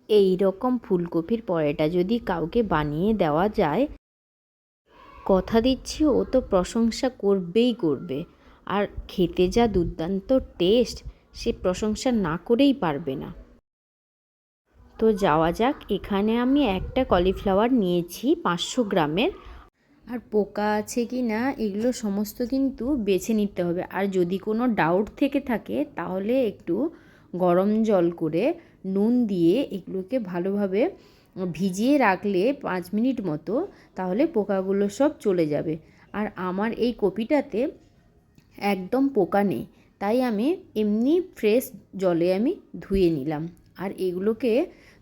এই রকম ফুলকপির পরোটা যদি কাউকে বানিয়ে দেওয়া যায়, কথা দিচ্ছি ও তো প্রশংসা করবেই করবে। আর খেতে যা দুর্দান্ত টেস্ট, সে প্রশংসা না করেই পারবে না। তো যাওয়া যাক। এখানে আমি একটা কলিফ্লাওয়ার নিয়েছি 500 গ্রামের। আর পোকা আছে কি না এগুলো সমস্ত কিন্তু বেছে নিতে হবে। আর যদি কোনো ডাউট থেকে থাকে তাহলে একটু গরম জল করে নুন দিয়ে এগুলোকে ভালোভাবে ভিজিয়ে রাখলে 5 মিনিট মতো, তাহলে পোকাগুলো সব চলে যাবে। আর আমার এই কপিটাতে একদম পোকা নেই, তাই আমি এমনি ফ্রেশ জলে আমি ধুয়ে নিলাম। আর এগুলোকে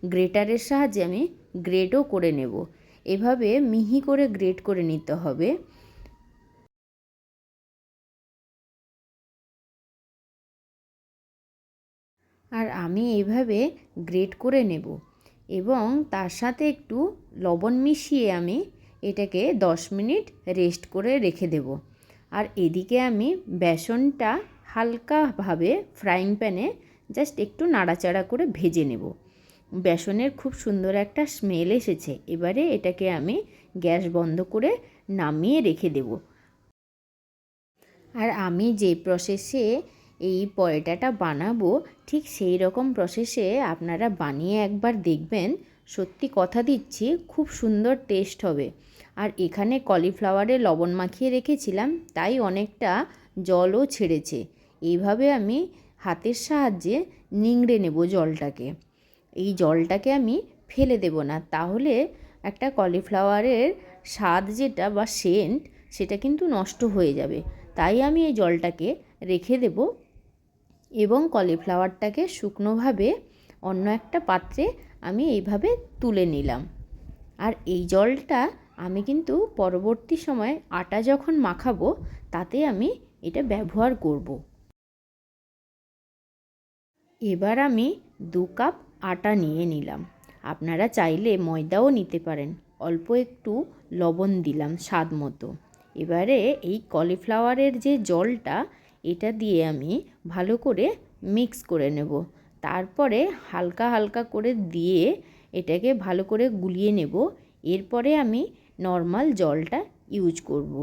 গ্রেটারের সাহায্যে আমি গ্রেটও করে নেব। এভাবে মিহি করে গ্রেট করে নিতে হবে। আর আমি এইভাবে গ্রেট করে নেব এবং তার সাথে একটু লবণ মিশিয়ে আমি এটাকে 10 মিনিট রেস্ট করে রেখে দেব। আর এদিকে আমি বেসনটা হালকাভাবে ফ্রাইং প্যানে জাস্ট একটু নাড়াচাড়া করে ভেজে নেব। বেসনের খুব সুন্দর একটা স্মেল এসেছে। এবারে এটাকে আমি গ্যাস বন্ধ করে নামিয়ে রেখে দেব। আর আমি যে প্রসেসে এই পরোটাটা বানাবো, ঠিক সেই রকম প্রসেসে আপনারা বানিয়ে একবার দেখবেন। সত্যি কথা দিচ্ছি, খুব সুন্দর টেস্ট হবে। আর এখানে কলিফ্লাওয়ারে লবণ মাখিয়ে রেখেছিলাম, তাই অনেকটা জলও ছেড়েছে। এইভাবে আমি হাতের সাহায্যে নিংড়ে নেব জলটাকে। এই জলটাকে আমি ফেলে দেব না, তাহলে একটা কলিফ্লাওয়ারের স্বাদ যেটা বা সেন্ট, সেটা কিন্তু নষ্ট হয়ে যাবে। তাই আমি এই জলটাকে রেখে দেব এবং কলিফ্লাওয়ারটাকে শুকনোভাবে অন্য একটা পাত্রে আমি এইভাবে তুলে নিলাম। আর এই জলটা আমি কিন্তু পরবর্তী সময়ে আটা যখন মাখাবো তাতে আমি এটা ব্যবহার করব। এবার আমি 2 কাপ আটা নিয়ে নিলাম। আপনারা চাইলে ময়দাও নিতে পারেন। অল্প একটু লবণ দিলাম স্বাদ মতো। এবারে এই কলিফ্লাওয়ারের যে জলটা, এটা দিয়ে আমি ভালো করে মিক্স করে নেব। তারপরে হালকা হালকা করে দিয়ে এটাকে ভালো করে গুলিয়ে নেব। এরপরে আমি নর্মাল জলটা ইউজ করব।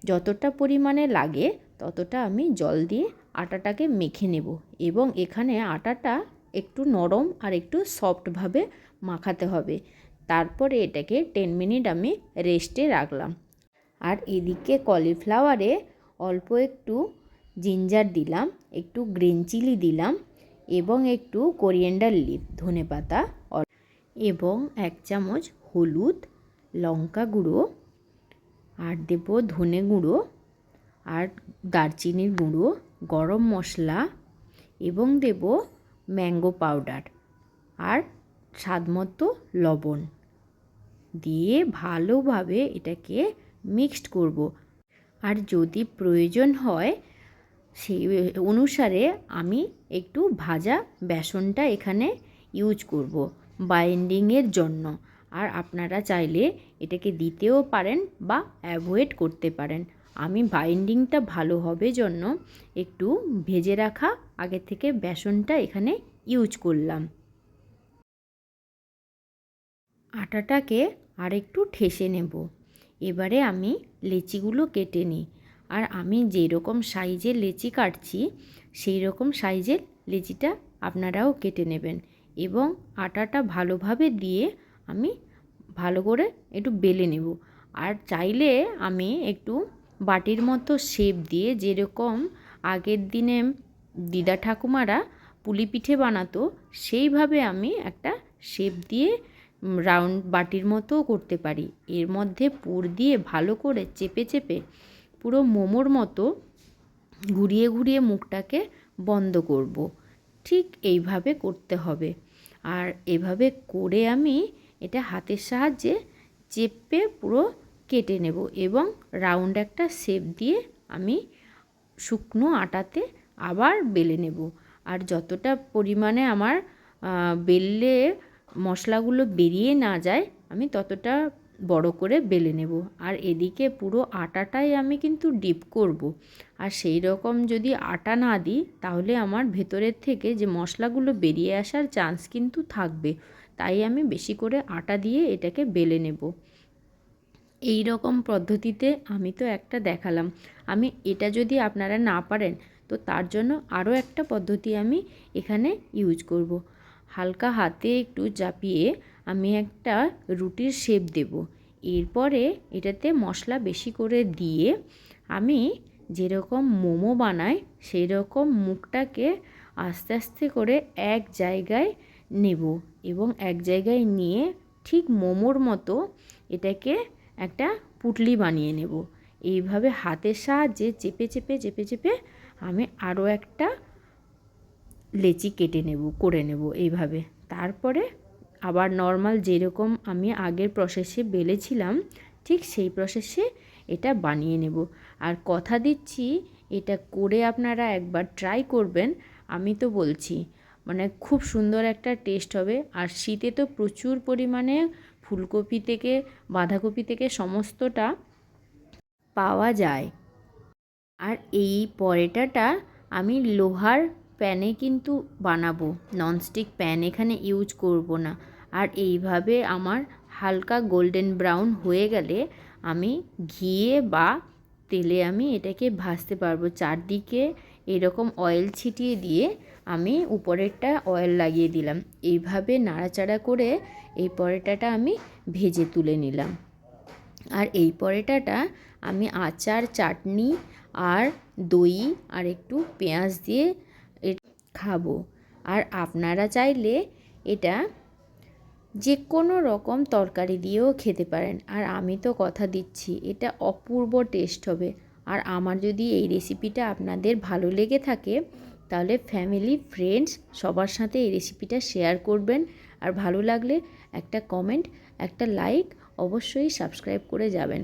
যতটা পরিমাণে লাগে ততটা আমি জল দিয়ে আটাটাকে মেখে নেব। এবং এখানে আটাটা একটু নরম আর একটু সফটভাবে মাখাতে হবে। তারপরে এটাকে 10 মিনিট আমি রেস্টে রাখলাম। আর এদিকে কলিফ্লাওয়ারে অল্প একটু জিঞ্জার দিলাম, একটু গ্রিন চিলি দিলাম এবং একটু কোরিয়েন্ডার লিভ, ধনেপাতা, এবং 1 চামচ হলুদ, লঙ্কা গুঁড়ো, আর দেব ধনে গুঁড়ো, আর দারচিনির গুঁড়ো, গরম মশলা, এবং দেব ম্যাঙ্গো পাউডার, আর স্বাদমতো লবণ দিয়ে ভালোভাবে এটাকে মিক্সড করব। আর যদি প্রয়োজন হয় সেই অনুসারে আমি একটু ভাজা বেসনটা এখানে ইউজ করব বাইন্ডিংয়ের জন্য। আর আপনারা চাইলে এটাকে দিতেও পারেন বা অ্যাভয়েড করতে পারেন। আমি বাইন্ডিংটা ভালো হবে জন্য একটু ভেজে রাখা আগে থেকে বেসনটা এখানে ইউজ করলাম। আটাটাকে আর একটু ঠেসে নেব। এবারে আমি লেচিগুলো কেটে নিই। আর আমি যেরকম সাইজের লেচি কাটছি সেই রকম সাইজের লেচিটা আপনারাও কেটে নেবেন। এবং আটাটা ভালোভাবে দিয়ে আমি ভালো করে একটু বেলে নেব। আর চাইলে আমি একটু বাটির মতো শেপ দিয়ে, যেরকম আগের দিনে দিদা ঠাকুমারা পুলি পিঠে বানাতো, সেইভাবে আমি একটা শেপ দিয়ে রাউন্ড বাটির মতোও করতে পারি। এর মধ্যে পুর দিয়ে ভালো করে চেপে চেপে পুরো মোমোর মতো ঘুরিয়ে ঘুরিয়ে মুখটাকে বন্ধ করব। ঠিক এইভাবে করতে হবে। আর এভাবে করে আমি এটা হাতের সাহায্যে চেপে পুরো কেটে নেব এবং রাউন্ড একটা শেপ দিয়ে আমি শুকনো আটাতে আবার বেলে নেব। আর যতটা পরিমাণে আমার বেললে মশলাগুলো বেরিয়ে না যায়, আমি ততটা বড় করে বেলে নেব। আর এদিকে পুরো আটাটাই আমি কিন্তু ডিপ করব। আর সেই রকম যদি আটা না দিই তাহলে আমার ভেতরের থেকে যে মশলাগুলো বেরিয়ে আসার চান্স কিন্তু থাকবে। তাই আমি বেশি করে আটা দিয়ে এটাকে বেলে নেব। এই রকম পদ্ধতিতে আমি তো একটা দেখালাম, আমি এটা যদি আপনারা না পারেন তো তার জন্য আরও একটা পদ্ধতি আমি এখানে ইউজ করব। হালকা হাতে একটু চাপিয়ে আমি একটা রুটির শেপ দেব। এরপরে এটাতে মশলা বেশি করে দিয়ে আমি যেরকম মোমো বানাই সেই রকম মুখটাকে আস্তে আস্তে করে এক জায়গায় নেব এবং এক জায়গায় নিয়ে ঠিক মোমোর মতো এটাকে একটা পুটলি বানিয়ে নেব। এইভাবে হাতের সাহায্যে চেপে চেপে চেপে চেপে আমি আরও একটা লেচি করে নেব এইভাবে। তারপরে আবার নর্মাল যেরকম আমি আগের প্রসেসে বেলেছিলাম ঠিক সেই প্রসেসে এটা বানিয়ে নেব। আর কথা দিচ্ছি এটা করে আপনারা একবার ট্রাই করবেন, আমি তো বলছি মানে খুব সুন্দর একটা টেস্ট হবে। আর শীতে তো প্রচুর পরিমাণে ফুলকপি থেকে বাঁধাকপি থেকে সমস্তটা পাওয়া যায়। আর এই পরোটাটা আমি লোহার প্যানে কিন্তু বানাবো, ননস্টিক প্যান এখানে ইউজ করব না। আর এইভাবে আমার হালকা গোল্ডেন ব্রাউন হয়ে গেলে আমি ঘিয়ে বা তেলে আমি এটাকে ভাজতে পারবো। চারদিকে এরকম অয়েল ছিটিয়ে দিয়ে আমি উপরেরটা অয়েল লাগিয়ে দিলাম। এইভাবে নাড়াচাড়া করে এই পরোটাটা আমি ভেজে তুলে নিলাম। আর এই পরোটাটা আমি আচার, চাটনি আর দই আর একটু পেঁয়াজ দিয়ে খাবো। আর আপনারা চাইলে এটা যে কোনো রকম তরকারি দিয়েও খেতে পারেন। আর আমি তো কথা দিচ্ছি এটা অপূর্ব টেস্ট হবে। আর আমার যদি এই রেসিপিটা আপনাদের ভালো লেগে থাকে তাহলে ফ্যামিলি, ফ্রেন্ডস সবার সাথে এই রেসিপিটা শেয়ার করবেন। আর ভালো লাগলে একটা কমেন্ট, একটা লাইক, অবশ্যই সাবস্ক্রাইব করে যাবেন।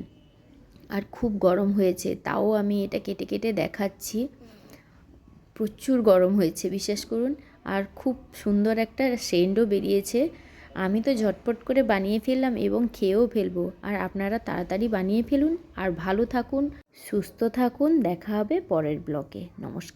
আর খুব গরম হয়েছে তাও আমি এটা কেটে কেটে দেখাচ্ছি। প্রচুর গরম হয়েছে বিশ্বাস করুন। আর খুব সুন্দর একটা সেন্টও বেরিয়েছে। আমি তো ঝটপট করে বানিয়ে ফেললাম এবং খেয়েও ফেলবো। আর আপনারা তাড়াতাড়ি বানিয়ে ফেলুন। আর ভালো থাকুন, সুস্থ থাকুন। দেখা হবে পরের ব্লগে। নমস্কার।